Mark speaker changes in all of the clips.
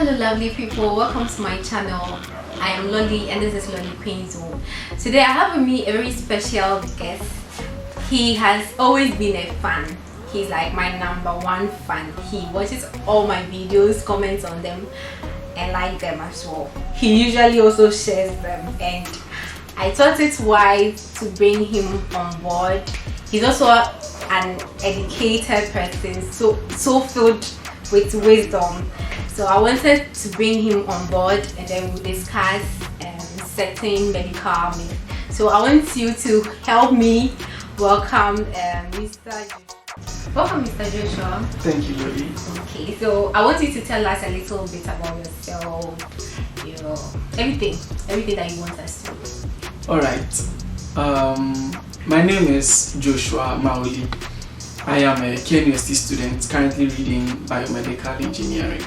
Speaker 1: Hello lovely people, welcome to my channel. I am Lolly and this is Lolly Queen Zone. Today I have with me a very special guest. He has always been a fan. He's like my #1 fan. He watches all my videos, comments on them and like them as well. He usually also shares them, and I thought it wise to bring him on board. He's also an educated person, so filled with wisdom. So I wanted to bring him on board and then we'll discuss certain medical myths. So I want you to help me welcome Mr. Joshua. Welcome, Mr. Joshua.
Speaker 2: Thank you, Lily.
Speaker 1: Okay, so I want you to tell us a little bit about yourself, everything that you want us to know.
Speaker 2: Alright. My name is Joshua Maoli. I am a KNUST student currently reading biomedical engineering.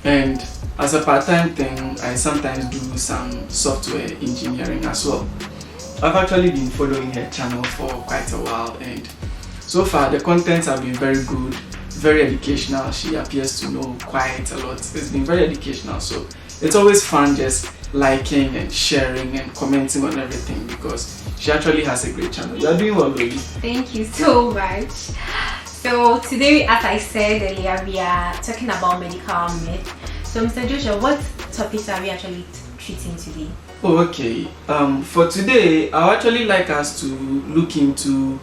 Speaker 2: And as a part-time thing, I sometimes do some software engineering as well. I've actually been following her channel for quite a while, and so far the contents have been very good, very educational. She appears to know quite a lot. It's been very educational, so it's always fun just liking and sharing and commenting on everything because she actually has a great channel. You're doing well, baby.
Speaker 1: Thank you so much. So today, as I said earlier, we are talking about medical myth. So Mr. Joshua, what topics are we actually treating today?
Speaker 2: Oh, okay. For today, I would actually like us to look into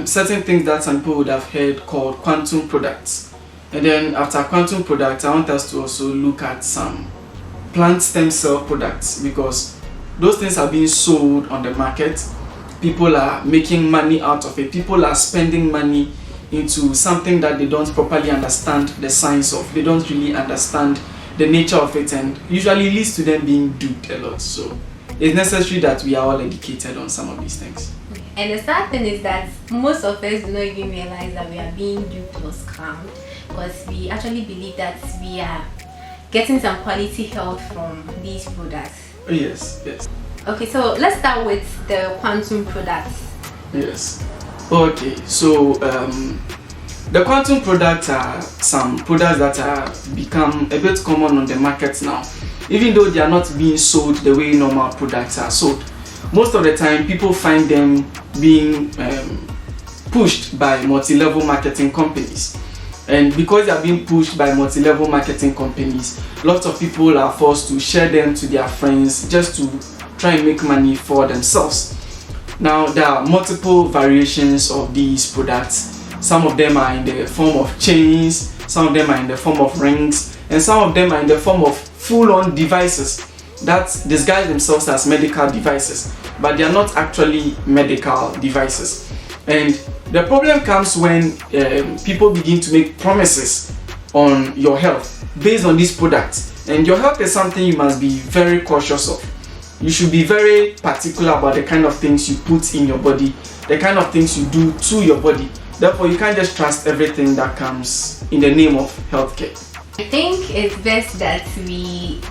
Speaker 2: certain things that some people would have heard called quantum products. And then after quantum products, I want us to also look at some plant stem cell products because those things are being sold on the market. People are making money out of it. People are spending money into something that they don't properly understand the science of. They don't really understand the nature of it, and usually leads to them being duped a lot. So it's necessary that we are all educated on some of these things.
Speaker 1: And the sad thing is that most of us do not even realize that we are being duped or scammed, because we actually believe that we are getting some quality health from these products.
Speaker 2: Yes.
Speaker 1: Okay, so let's start with the quantum products.
Speaker 2: Yes. Okay, so the quantum products are some products that are become a bit common on the market now, even though they are not being sold the way normal products are sold. Most of the time, people find them being pushed by multi-level marketing companies. And because they are being pushed by multi-level marketing companies, lots of people are forced to share them to their friends just to try and make money for themselves. Now, there are multiple variations of these products. Some of them are in the form of chains, some of them are in the form of rings, and some of them are in the form of full-on devices that disguise themselves as medical devices, but they are not actually medical devices. And the problem comes when people begin to make promises on your health based on these products. And your health is something you must be very cautious of. You should be very particular about the kind of things you put in your body, the kind of things you do to your body. Therefore, you can't just trust everything that comes in the name of healthcare.
Speaker 1: I think it's best that we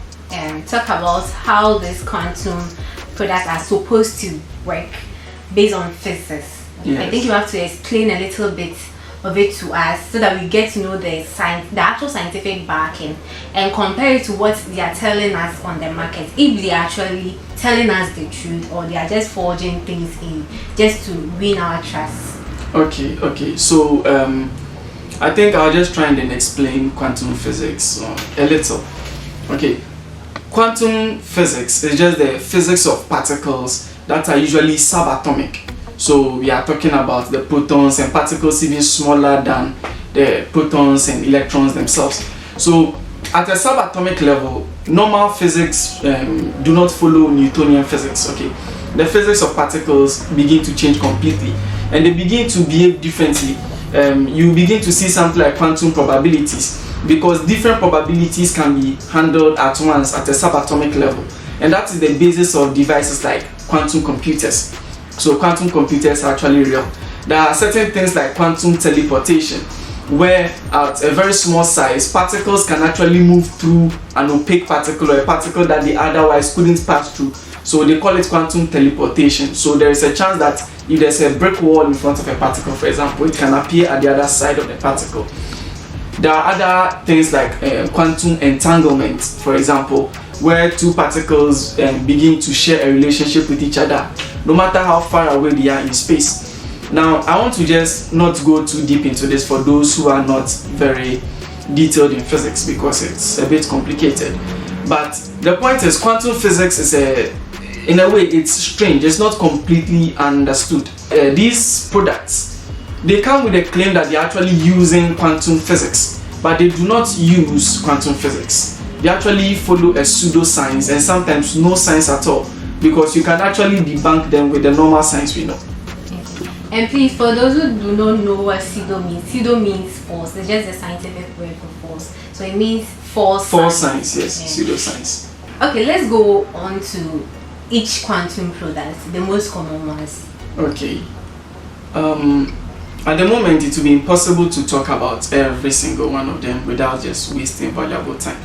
Speaker 1: talk about how this quantum products are supposed to work based on physics.
Speaker 2: Yes.
Speaker 1: I think you have to explain a little bit of it to us so that we get to know the actual scientific backing and compare it to what they are telling us on the market, if they are actually telling us the truth or they are just forging things in just to win our trust.
Speaker 2: Okay, so I think I'll just try and then explain quantum physics a little. Okay, quantum physics is just the physics of particles that are usually subatomic. So we are talking about the protons and particles even smaller than the protons and electrons themselves. So at a subatomic level, normal physics do not follow Newtonian physics. Okay, the physics of particles begin to change completely, and they begin to behave differently. You begin to see something like quantum probabilities, because different probabilities can be handled at once at a subatomic level, and that is the basis of devices like quantum computers. So quantum computers are actually real. There are certain things like quantum teleportation, where at a very small size, particles can actually move through an opaque particle or a particle that they otherwise couldn't pass through. So they call it quantum teleportation. So there is a chance that if there's a brick wall in front of a particle, for example, it can appear at the other side of the particle. There are other things like quantum entanglement, for example, where two particles begin to share a relationship with each other, no matter how far away they are in space. Now, I want to just not go too deep into this for those who are not very detailed in physics, because it's a bit complicated. But the point is, quantum physics is in a way, it's strange. It's not completely understood. These products, they come with a claim that they're actually using quantum physics, but they do not use quantum physics. They actually follow a pseudoscience, and sometimes no science at all, because you can actually debunk them with the normal science we know.
Speaker 1: And please, for those who do not know what pseudo means false. It's just the scientific word for false. So it means false
Speaker 2: science, yes, pseudoscience.
Speaker 1: Okay, let's go on to each quantum product, the most common ones.
Speaker 2: Okay. At the moment, it will be impossible to talk about every single one of them without just wasting valuable time.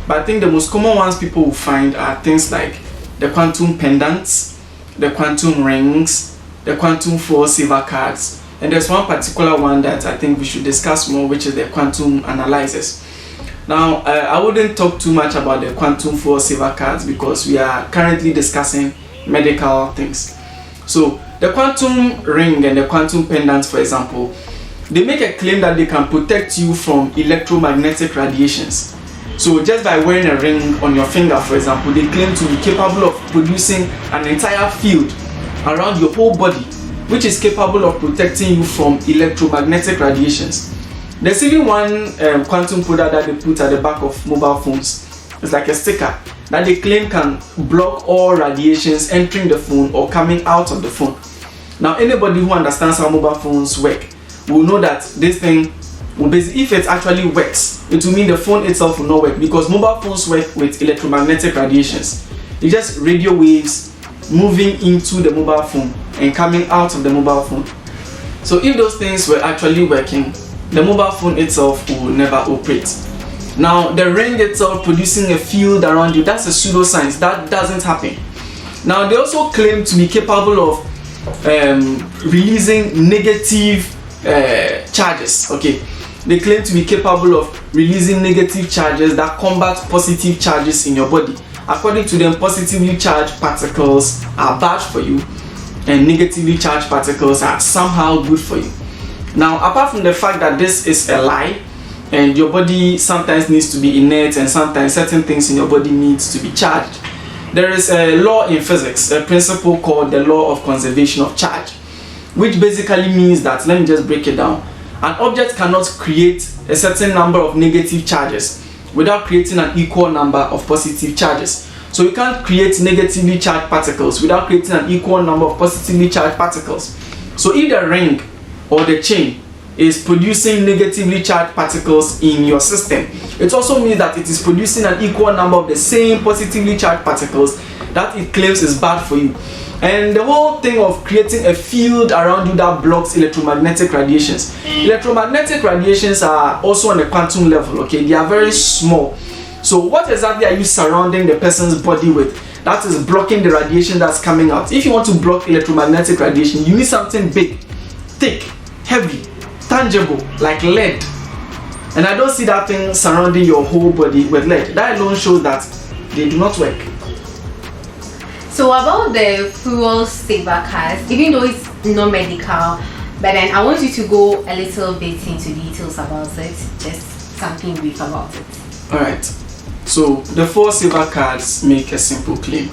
Speaker 2: But I think the most common ones people will find are things like the quantum pendants, the quantum rings, the quantum foil silver cards, and there's one particular one that I think we should discuss more, which is the quantum analyzers. Now, I wouldn't talk too much about the quantum foil silver cards because we are currently discussing medical things. So, the quantum ring and the quantum pendants, for example, they make a claim that they can protect you from electromagnetic radiations. So, just by wearing a ring on your finger, for example, they claim to be capable of producing an entire field around your whole body, which is capable of protecting you from electromagnetic radiations. There's even one quantum product that they put at the back of mobile phones. It's like a sticker that they claim can block all radiations entering the phone or coming out of the phone. Now, anybody who understands how mobile phones work will know that this thing will basically, if it actually works, it will mean the phone itself will not work, because mobile phones work with electromagnetic radiations. It's just radio waves moving into the mobile phone and coming out of the mobile phone. So if those things were actually working, the mobile phone itself will never operate. Now, the ring itself producing a field around you, that's a pseudoscience. That doesn't happen. Now, they also claim to be capable of releasing negative charges. Okay, they claim to be capable of releasing negative charges that combat positive charges in your body. According to them, positively charged particles are bad for you, and negatively charged particles are somehow good for you. Now, apart from the fact that this is a lie, and your body sometimes needs to be inert, and sometimes certain things in your body needs to be charged, there is a law in physics, a principle called the law of conservation of charge, which basically means that, let me just break it down, an object cannot create a certain number of negative charges without creating an equal number of positive charges. So you can't create negatively charged particles without creating an equal number of positively charged particles. So if the ring or the chain is producing negatively charged particles in your system, it also means that it is producing an equal number of the same positively charged particles that it claims is bad for you. And the whole thing of creating a field around you that blocks electromagnetic radiations. Electromagnetic radiations are also on the quantum level, okay? They are very small. So what exactly are you surrounding the person's body with that is blocking the radiation that's coming out? If you want to block electromagnetic radiation, you need something big, thick, heavy, tangible, like lead. And I don't see that thing surrounding your whole body with lead. That alone shows that they do not work.
Speaker 1: So about the foil silver cards, even though it's not medical, but then I want you to go a little bit into details about it, just something brief about it.
Speaker 2: Alright, so the foil silver cards make a simple claim.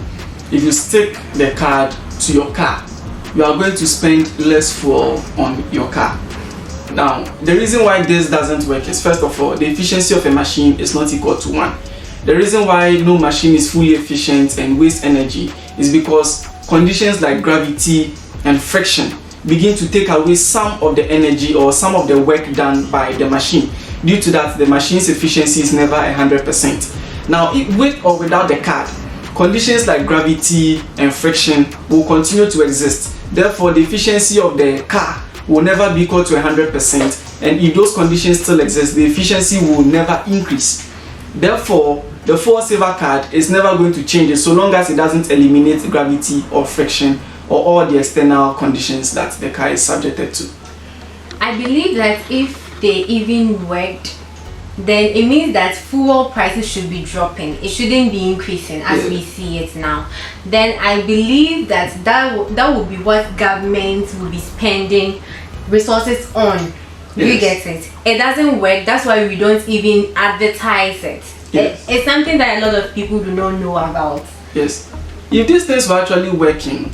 Speaker 2: If you stick the card to your car, you are going to spend less fuel on your car. Now, the reason why this doesn't work is, first of all, the efficiency of a machine is not equal to 1. The reason why no machine is fully efficient and wastes energy is because conditions like gravity and friction begin to take away some of the energy or some of the work done by the machine. Due to that, the machine's efficiency is never 100%. Now, with or without the card, conditions like gravity and friction will continue to exist. Therefore, the efficiency of the car will never be equal to 100%, and if those conditions still exist, the efficiency will never increase. Therefore, the foil silver card is never going to change it so long as it doesn't eliminate gravity or friction or all the external conditions that the car is subjected to.
Speaker 1: I believe that if they even worked then it means that fuel prices should be dropping. It shouldn't be increasing as we see it now. Then I believe that would be what government will be spending resources on. You get it? It doesn't work. That's why we don't even advertise it. It's something that a lot of people do not know about.
Speaker 2: Yes. If these things were actually working,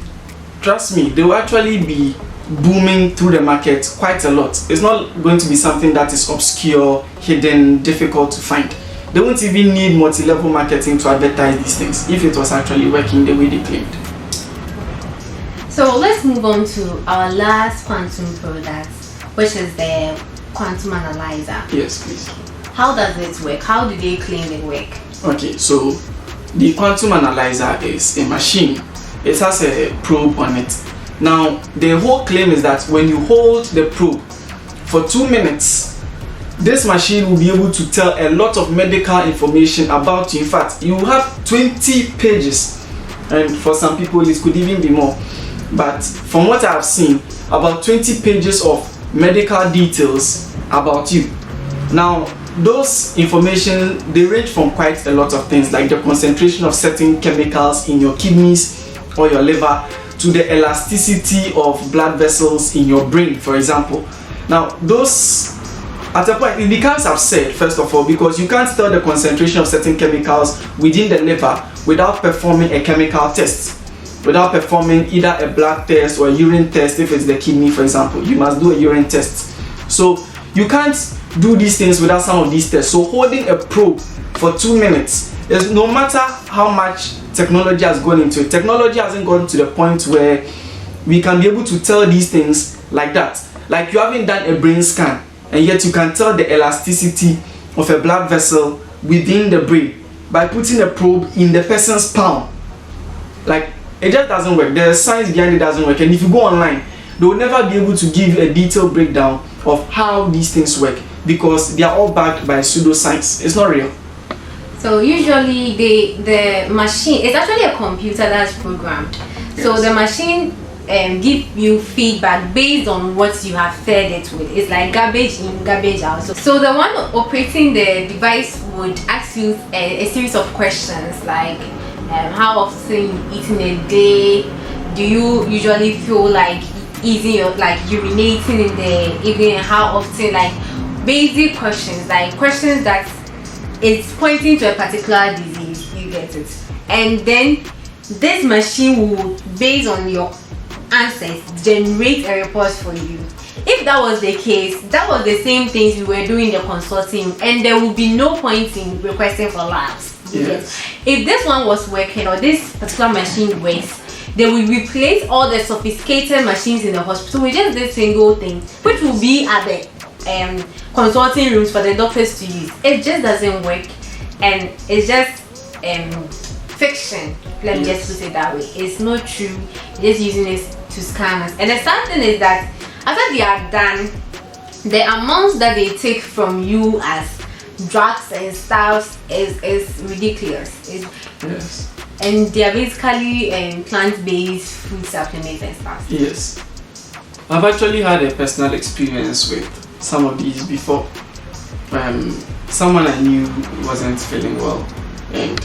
Speaker 2: trust me, they will actually be booming through the market quite a lot. It's not going to be something that is obscure, hidden, difficult to find. They won't even need multi-level marketing to advertise these things if it was actually working the way they claimed.
Speaker 1: So let's move on to our last quantum product, which is the quantum analyzer.
Speaker 2: Yes, please.
Speaker 1: How does it work? How do they claim it work?
Speaker 2: Okay, so the quantum analyzer is a machine. It has a probe on it. Now, the whole claim is that when you hold the probe for 2 minutes, this machine will be able to tell a lot of medical information about you. In fact, you will have 20 pages, and for some people it could even be more. But from what I have seen, about 20 pages of medical details about you. Now, those information, they range from quite a lot of things, like the concentration of certain chemicals in your kidneys or your liver, to the elasticity of blood vessels in your brain, for example. Now, those, at a point, it becomes absurd, first of all, because you can't tell the concentration of certain chemicals within the liver without performing a chemical test, without performing either a blood test or a urine test. If it's the kidney, for example, you must do a urine test. So you can't do these things without some of these tests. So holding a probe for 2 minutes is, no matter how much technology has gone into it, technology hasn't gone to the point where we can be able to tell these things like that. Like, you haven't done a brain scan, and yet you can tell the elasticity of a blood vessel within the brain by putting a probe in the person's palm. Like, it just doesn't work. The science behind it doesn't work. And if you go online, they will never be able to give you a detailed breakdown of how these things work, because they are all backed by pseudoscience. It's not real.
Speaker 1: So usually the machine, it's actually a computer that's programmed. Yes. So the machine give you feedback based on what you have fed it with. It's like garbage in, garbage out. So the one operating the device would ask you a series of questions, like how often you eat in a day, do you usually feel like eating or like urinating in the evening, and how often, like basic questions, like questions that it's pointing to a particular disease. You get it? And then this machine will, based on your answers, generate a report for you. If that was the case, that was the same things we were doing in the consulting, and there would be no point in requesting for labs.
Speaker 2: Yes.
Speaker 1: If this one was working, or this particular machine works, they will replace all the sophisticated machines in the hospital with just this single thing, which will be at the consulting rooms for the doctors to use. It just doesn't work, and it's just fiction. Let me just put it that way. It's not true. You're just using it to scam us. And the sad thing is that after they are done, the amounts that they take from you as drugs and stuff is ridiculous.
Speaker 2: Yes.
Speaker 1: And they are basically plant-based food supplements and stuff.
Speaker 2: Yes. I've actually had a personal experience with some of these before. Someone I knew wasn't feeling well, and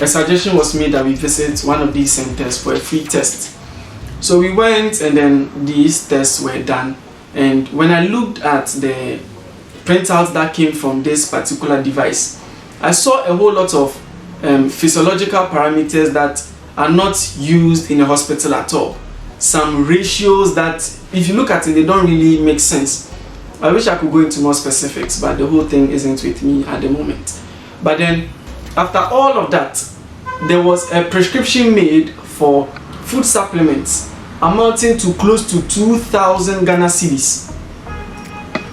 Speaker 2: a suggestion was made that we visit one of these centers for a free test. So we went, and then these tests were done. And when I looked at the printouts that came from this particular device, I saw a whole lot of physiological parameters that are not used in a hospital at all. Some ratios that, if you look at it, they don't really make sense. I wish I could go into more specifics, but the whole thing isn't with me at the moment. But then, after all of that, there was a prescription made for food supplements amounting to close to 2,000 Ghana cedis.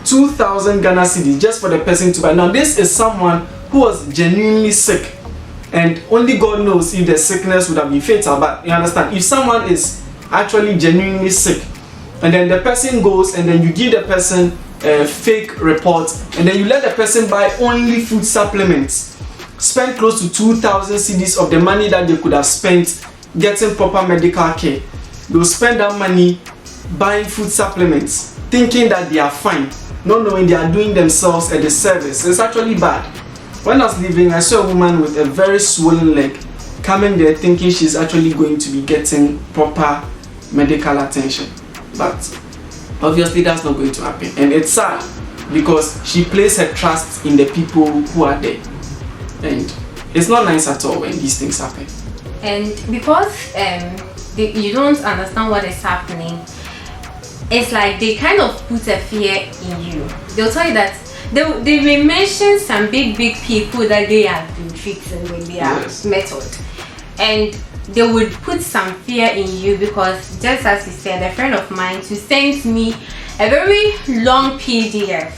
Speaker 2: 2,000 Ghana cedis just for the person to buy. Now, this is someone who was genuinely sick, and only God knows if the sickness would have been fatal. But you understand, if someone is actually genuinely sick, and then the person goes, and then you give the person a fake report, and then you let the person buy only food supplements, spend close to 2,000 cedis of the money that they could have spent getting proper medical care. They'll spend that money buying food supplements, thinking that they are fine. not knowing they are doing themselves a disservice. It's actually bad. When I was leaving, I saw a woman with a very swollen leg coming there thinking she's actually going to be getting proper medical attention. But obviously that's not going to happen. And it's sad because she placed her trust in the people who are there. And it's not nice at all when these things happen.
Speaker 1: And because you don't understand what is happening, it's like they kind of put a fear in you. They'll tell you that they may mention some big people that they have been treating with their method, and they would put some fear in you because, just as you said, a friend of mine who sent me a very long PDF.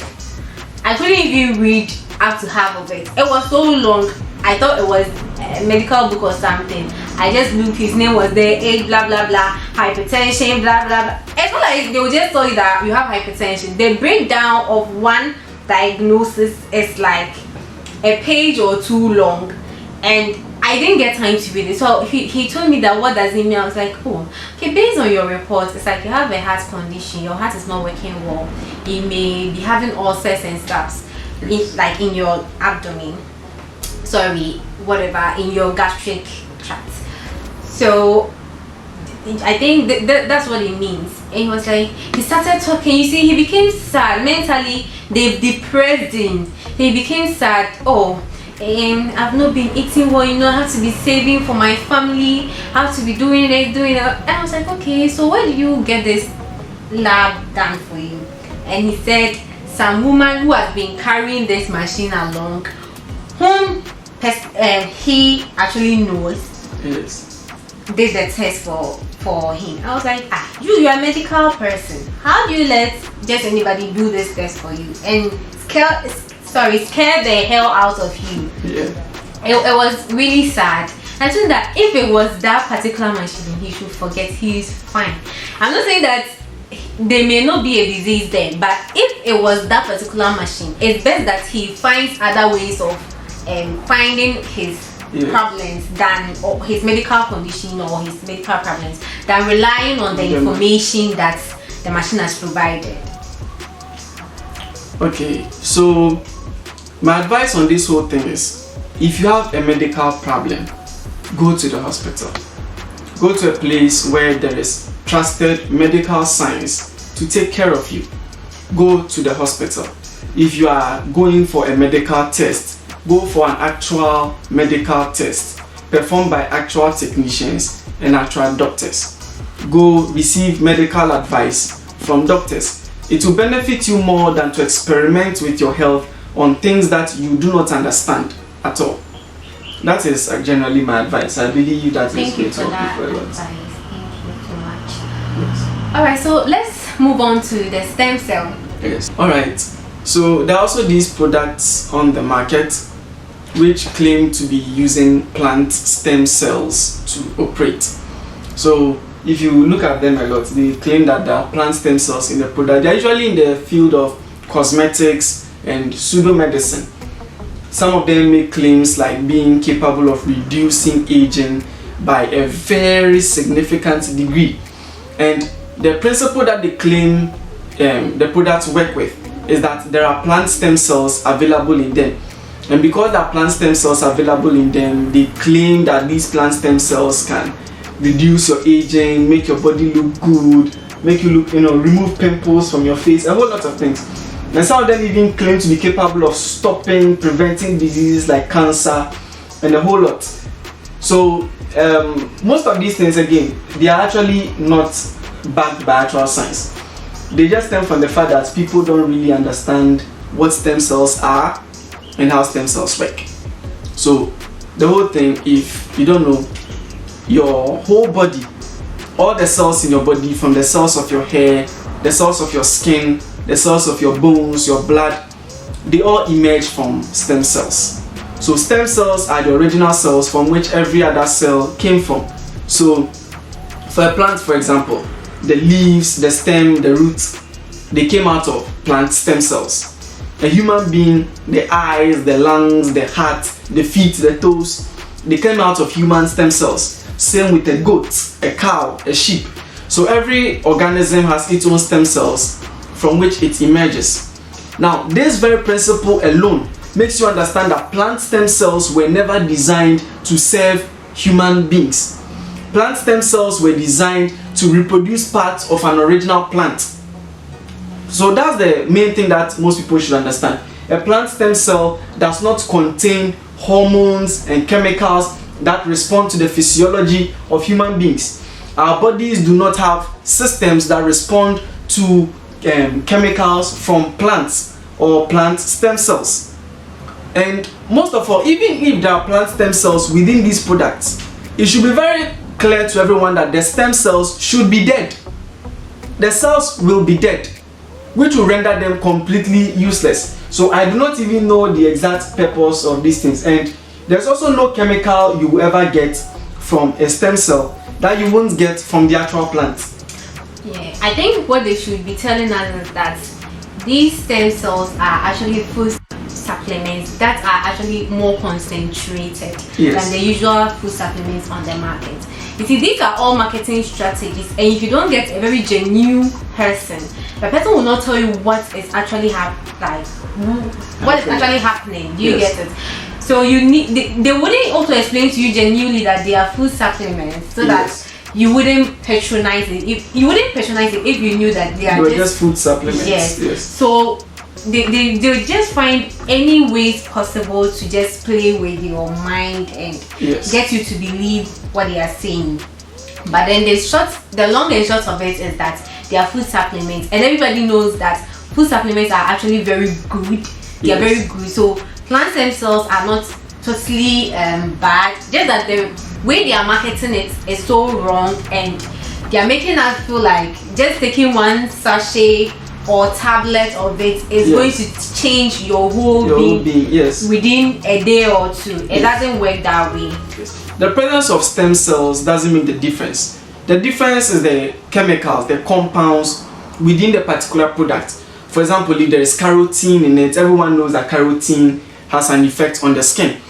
Speaker 1: I couldn't even read up to half of it. It was so long. I thought it was a medical book or something. I just looked, his name was there, age, blah blah blah, hypertension, blah blah blah. It's not like they will just tell you that you have hypertension. The breakdown of one diagnosis is like a page or two long, and I didn't get time to read it. So he told me that what does it mean? I was like, oh, okay, based on your report, it's like you have a heart condition, your heart is not working well, you may be having ulcers and stuff in your abdomen, in your gastric tract. So I think that's what it means. And he was like, he started talking, you see, he became sad mentally. They depressed him. He became sad. Oh, I've not been eating well, I have to be saving for my family, I have to be doing it. And I was like, okay, so where do you get this lab done for you? And he said some woman who has been carrying this machine along, whom he actually knows, did the test for him. I was like, you are a medical person, how do you let just anybody do this test for you and scare the hell out of you? It was really sad. I think that if it was that particular machine, he should forget. He's fine. I'm not saying that there may not be a disease there, but if it was that particular machine, it's best that he finds other ways of finding his problems or his medical condition or his medical problems than relying on the information that the machine has provided.
Speaker 2: Okay, so my advice on this whole thing is, if you have a medical problem, go to the hospital. Go to a place where there is trusted medical science to take care of you. Go to the hospital. If you are going for a medical test, go for an actual medical test performed by actual technicians and actual doctors. Go receive medical advice from doctors. It will benefit you more than to experiment with your health on things that you do not understand at all. That is generally my advice. I believe that is going to help people a lot.
Speaker 1: Thank you so much. Yes. Alright, so let's move on to the stem cell.
Speaker 2: Yes. Alright, so there are also these products on the market which claim to be using plant stem cells to operate. So if you look at them a lot, they claim that there are plant stem cells in the product. They're usually in the field of cosmetics and pseudo-medicine. Some of them make claims like being capable of reducing aging by a very significant degree. And the principle that they claim the products work with is that there are plant stem cells available in them. And because there are plant stem cells available in them, they claim that these plant stem cells can reduce your aging, make your body look good, make you look, remove pimples from your face, a whole lot of things. And some of them even claim to be capable of stopping, preventing diseases like cancer and a whole lot. So most of these things, again, they are actually not backed by actual science. They just stem from the fact that people don't really understand what stem cells are and how stem cells work. So the whole thing, if you don't know, your whole body, all the cells in your body, from the cells of your hair, the cells of your skin, the cells of your bones, your blood, they all emerge from stem cells. So stem cells are the original cells from which every other cell came from. So for a plant, for example, the leaves, the stem, the roots, they came out of plant stem cells. A human being, the eyes, the lungs, the heart, the feet, the toes, they came out of human stem cells. Same with a goat, a cow, a sheep. So every organism has its own stem cells from which it emerges. Now, this very principle alone makes you understand that plant stem cells were never designed to serve human beings. Plant stem cells were designed to reproduce parts of an original plant. So that's the main thing that most people should understand. A plant stem cell does not contain hormones and chemicals that respond to the physiology of human beings. Our bodies do not have systems that respond to chemicals from plants or plant stem cells. And most of all, even if there are plant stem cells within these products, it should be very clear to everyone that the stem cells should be dead. The cells will be dead, which will render them completely useless. So I do not even know the exact purpose of these things, and there's also no chemical you will ever get from a stem cell that you won't get from the actual plant.
Speaker 1: Yeah, I think what they should be telling us is that these stem cells are actually food supplements that are actually more concentrated than the usual food supplements on the market. You see, these are all marketing strategies, and if you don't get a very genuine person, the person will not tell you what is actually happening. Do you get it? So you need they wouldn't also explain to you genuinely that they are food supplements, so that you wouldn't patronize it. If you knew that they are
Speaker 2: just food supplements.
Speaker 1: Yes. So they just find any ways possible to just play with your mind and get you to believe what they are saying. But then the long and short of it is that they are food supplements, and everybody knows that food supplements are actually very good. They are very good. So plant stem cells are not totally bad, just that the way they are marketing it is so wrong, and they are making us feel like just taking one sachet or tablet of it is going to change your whole being within a day or two. It doesn't work that way.
Speaker 2: The presence of stem cells doesn't make the difference. The difference is the chemicals, the compounds within the particular product. For example, if there is carotene in it, everyone knows that carotene has an effect on the skin.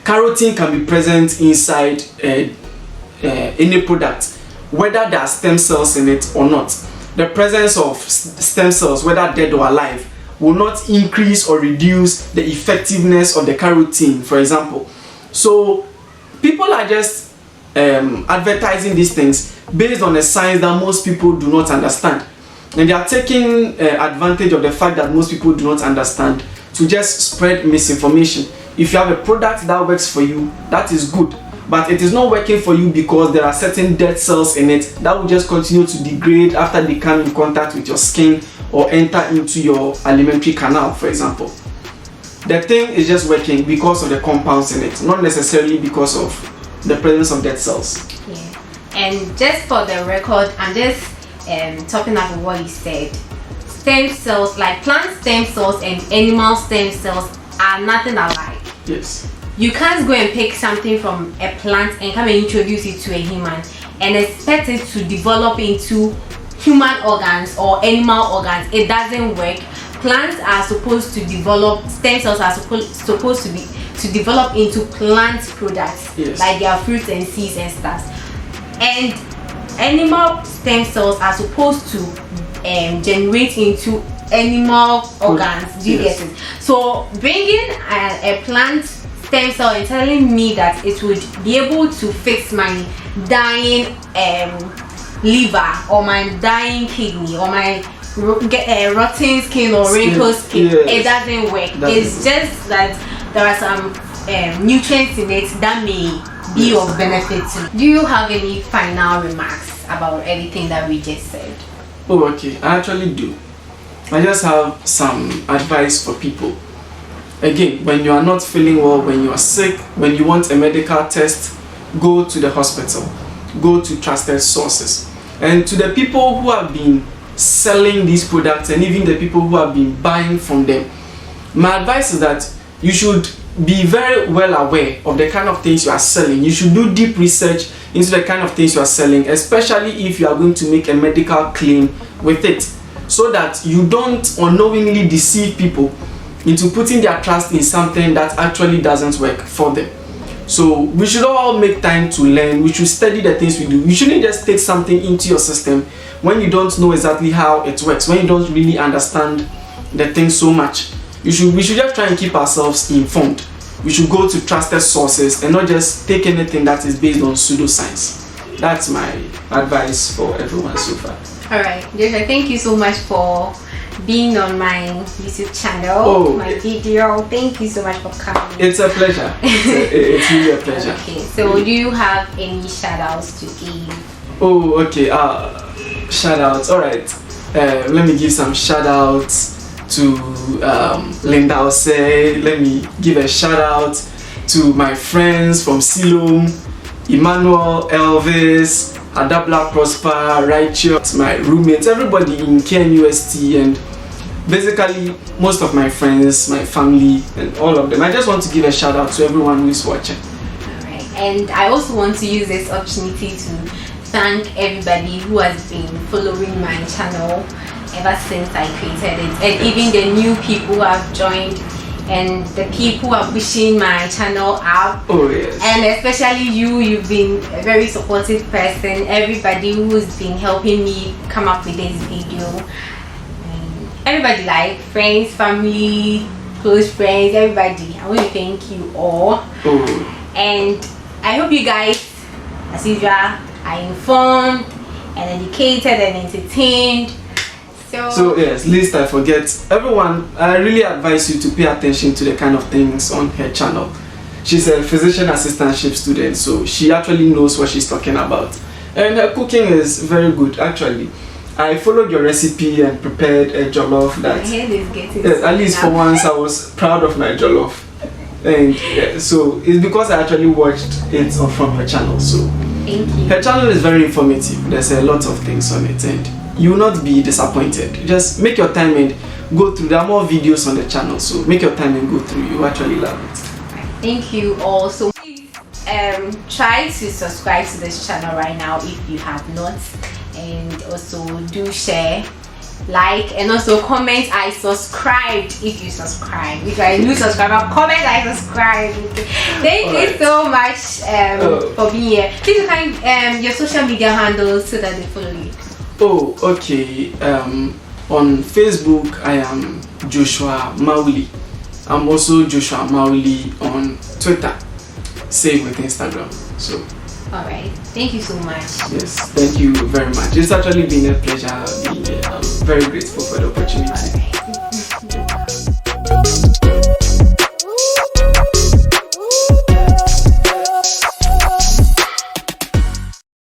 Speaker 2: Carotene can be present inside any product, whether there are stem cells in it or not. The presence of stem cells, whether dead or alive, will not increase or reduce the effectiveness of the carotene, for example. So people are just advertising these things based on a science that most people do not understand, and they are taking advantage of the fact that most people do not understand to just spread misinformation. If you have a product that works for you, that is good, but it is not working for you because there are certain dead cells in it that will just continue to degrade after they come in contact with your skin or enter into your alimentary canal, for example. The thing is just working because of the compounds in it, not necessarily because of the presence of dead cells.
Speaker 1: Yeah. And just for the record, I'm just talking about what you said. Stem cells, like plant stem cells and animal stem cells, are nothing alike.
Speaker 2: Yes.
Speaker 1: You can't go and pick something from a plant and come and introduce it to a human and expect it to develop into human organs or animal organs. It doesn't work. Plants are supposed to develop, stem cells are supposed to develop into plant products, like their fruits and seeds and stuff. And animal stem cells are supposed to generate into animal organs. Do you get it? So bringing a plant stem cell and telling me that it would be able to fix my dying liver or my dying kidney or my rotten skin or wrinkled skin, it doesn't work. It's just that there are some nutrients in it that may be of benefit to you. Do you have any final remarks about everything that we just said?
Speaker 2: Oh, okay. I actually do. I just have some advice for people. Again, when you are not feeling well, when you are sick, when you want a medical test, go to the hospital. Go to trusted sources. And to the people who have been selling these products and even the people who have been buying from them, my advice is that you should be very well aware of the kind of things you are selling. You should do deep research into the kind of things you are selling, especially if you are going to make a medical claim with it, so that you don't unknowingly deceive people into putting their trust in something that actually doesn't work for them. So we should all make time to learn. We should study the things we do. You shouldn't just take something into your system when you don't know exactly how it works, when you don't really understand the thing so much. We should just try and keep ourselves informed. We should go to trusted sources and not just take anything that is based on pseudoscience. That's my advice for everyone so far.
Speaker 1: Alright, Joshua, thank you so much for being on my YouTube channel, my video. Thank you so much for coming.
Speaker 2: It's a pleasure. It's really a pleasure.
Speaker 1: Okay, so do you have any shout outs to give?
Speaker 2: Oh, okay. Shout outs. Alright. Let me give some shout outs to Linda Ose. Let me give a shout out to my friends from Siloam, Emmanuel, Elvis, Adabla Prosper, Righteous, my roommates, everybody in KNUST, and basically most of my friends, my family, and all of them. I just want to give a shout out to everyone who is watching.
Speaker 1: Alright, and I also want to use this opportunity to thank everybody who has been following my channel ever since I created it, and even the new people who have joined, and the people who are pushing my channel up.
Speaker 2: Oh yes.
Speaker 1: And especially you've been a very supportive person. Everybody who's been helping me come up with this video. Everybody, like friends, family, close friends, everybody. I want to thank you all.
Speaker 2: Oh.
Speaker 1: And I hope you guys, as usual, are informed and educated and entertained.
Speaker 2: So yes, least I forget, everyone, I really advise you to pay attention to the kind of things on her channel. She's a physician assistantship student, so she actually knows what she's talking about. And her cooking is very good, actually. I followed your recipe and prepared a jollof that,
Speaker 1: my head is getting
Speaker 2: yes, at least for once I was proud of my jollof. And yeah, so it's because I actually watched it from her channel. So
Speaker 1: thank you.
Speaker 2: Her channel is very informative. There's a lot of things on it, and you will not be disappointed. Just make your time and go through. There are more videos on the channel, so make your time and go through. You actually love it.
Speaker 1: Thank you all. So please try to subscribe to this channel right now if you have not, and also do share, like, and also comment I subscribed if you subscribe. If you're a new subscriber, comment I subscribe. Okay. Thank you so much for being here. Please you can your social media handles so that they follow you.
Speaker 2: Oh, okay. On Facebook, I am Joshua Mauli. I'm also Joshua Mauli on Twitter. Same with Instagram. So.
Speaker 1: Alright. Thank you so much.
Speaker 2: Yes, thank you very much. It's actually been a pleasure being here. I'm very grateful for the opportunity.